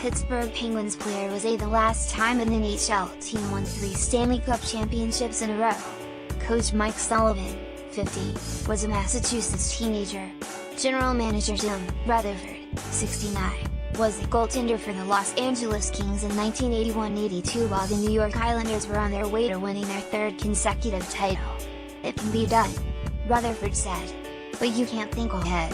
Pittsburgh Penguins player was the last time an NHL team won 3 Stanley Cup championships in a row. Coach Mike Sullivan, 50, was a Massachusetts teenager. General manager Jim Rutherford, 69, was the goaltender for the Los Angeles Kings in 1981-82 while the New York Islanders were on their way to winning their 3rd consecutive title. "It can be done," Rutherford said. "But you can't think ahead."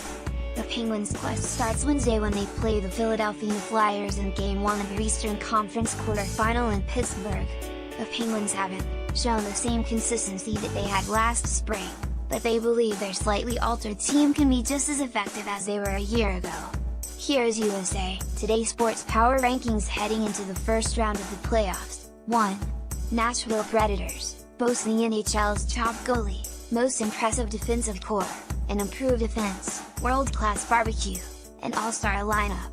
The Penguins' quest starts Wednesday when they play the Philadelphia Flyers in Game 1 of their Eastern Conference quarterfinal in Pittsburgh. The Penguins haven't shown the same consistency that they had last spring, but they believe their slightly altered team can be just as effective as they were a year ago. Here's USA Today Sports Power Rankings heading into the first round of the playoffs. 1. Nashville Predators, boast the NHL's top goalie, most impressive defensive core, an improved defense, world-class barbecue, an all-star lineup,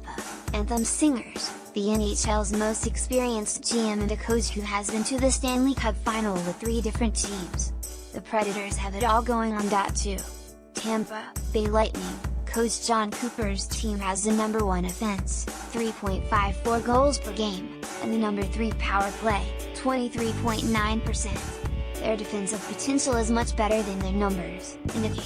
anthem singers, the NHL's most experienced GM and a coach who has been to the Stanley Cup final with 3 different teams. The Predators have it all going on. 2. Tampa Bay Lightning, coach John Cooper's team has the number 1 offense, 3.54 goals per game, and the number 3 power play, 23.9%. Their defensive potential is much better than their numbers indicate.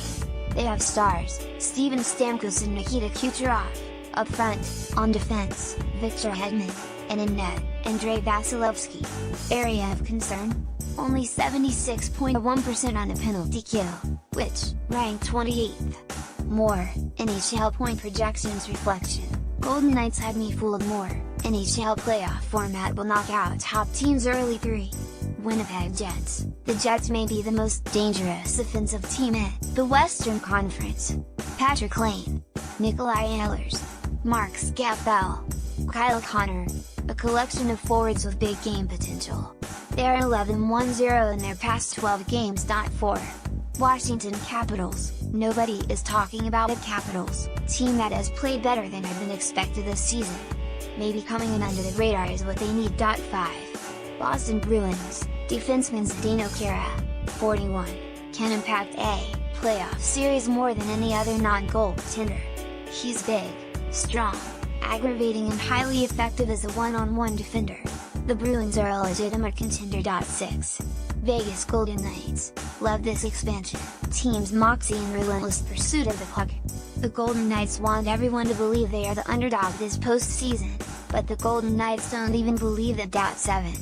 They have stars, Steven Stamkos and Nikita Kucherov, up front, on defense, Victor Hedman, and in net, Andrei Vasilevsky. Area of concern? Only 76.1% on a penalty kill, which, ranked 28th. More, NHL point projections reflection. Golden Knights had me fooled. More, NHL playoff format will knock out top teams early. 3. Winnipeg Jets, the Jets may be the most dangerous offensive team in the Western Conference. Patrick Lane, Nikolai Ehlers, Mark Schaffel, Kyle Connor, a collection of forwards with big game potential. They are 11-1-0 in their past 12 games. 4. Washington Capitals, nobody is talking about a Capitals team that has played better than had been expected this season. Maybe coming in under the radar is what they need. 5. Boston Bruins, defenseman Zdeno Chara, 41, can impact a playoff series more than any other non-goaltender. He's big, strong, aggravating and highly effective as a one-on-one defender. The Bruins are a legitimate contender. 6. Vegas Golden Knights, love this expansion, team's moxie and relentless pursuit of the puck. The Golden Knights want everyone to believe they are the underdog this postseason, but the Golden Knights don't even believe that. 7.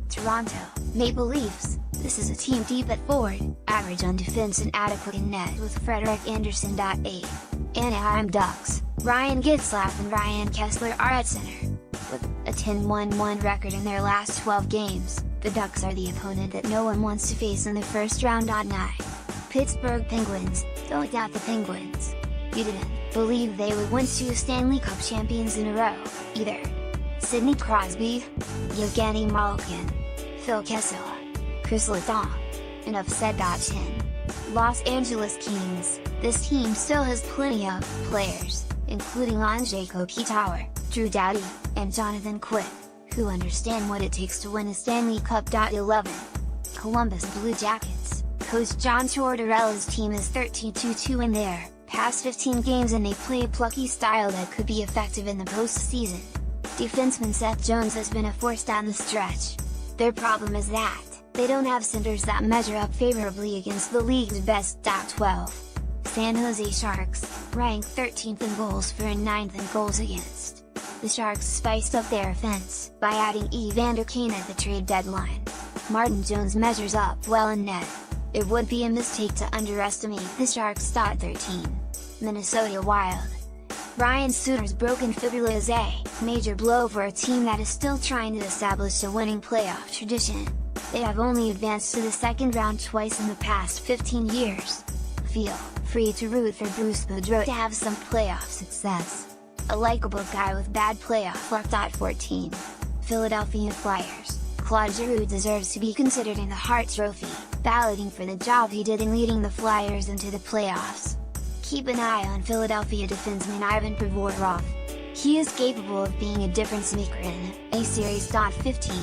Toronto Maple Leafs, this is a team deep at forward, average on defense and adequate in net with Frederik Andersen. 8. Anaheim Ducks, Ryan Getzlaf and Ryan Kessler are at center. With a 10-1-1 record in their last 12 games, the Ducks are the opponent that no one wants to face in the first round. 9. Pittsburgh Penguins, don't doubt the Penguins. You didn't believe they would win 2 Stanley Cup champions in a row, either. Sidney Crosby, Yevgeny Malkin, Phil Kessel, Chris Letang. Enough said. 10. Los Angeles Kings, this team still has plenty of players, including Andrei Kopitar, Drew Doughty, and Jonathan Quick, who understand what it takes to win a Stanley Cup. 11. Columbus Blue Jackets, coach John Tortorella's team is 13-2-2 in their past 15 games and they play a plucky style that could be effective in the postseason. Defenseman Seth Jones has been a force down the stretch. Their problem is that they don't have centers that measure up favorably against the league's best. 12. San Jose Sharks, ranked 13th in goals for and 9th in goals against. The Sharks spiced up their offense by adding Evander Kane at the trade deadline. Martin Jones measures up well in net. It would be a mistake to underestimate the Sharks. 13. Minnesota Wild, Ryan Suter's broken fibula is a major blow for a team that is still trying to establish a winning playoff tradition. They have only advanced to the second round twice in the past 15 years. Feel free to root for Bruce Boudreau to have some playoff success. A likable guy with bad playoff luck. 14. Philadelphia Flyers, Claude Giroux deserves to be considered in the Hart Trophy, balloting for the job he did in leading the Flyers into the playoffs. Keep an eye on Philadelphia defenseman Ivan Provorov. He is capable of being a difference maker in a series. 15.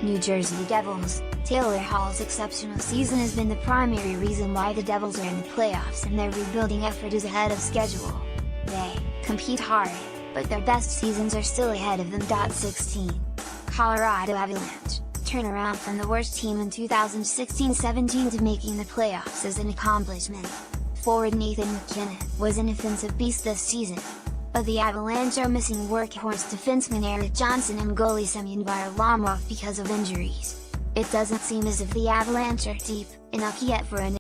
New Jersey Devils, Taylor Hall's exceptional season has been the primary reason why the Devils are in the playoffs and their rebuilding effort is ahead of schedule. They compete hard, but their best seasons are still ahead of them. 16. Colorado Avalanche, turnaround from the worst team in 2016-17 to making the playoffs is an accomplishment. Forward Nathan MacKinnon was an offensive beast this season, but the Avalanche are missing workhorse defenseman Erik Johnson and goalie Semyon Varlamov because of injuries. It doesn't seem as if the Avalanche are deep enough yet for an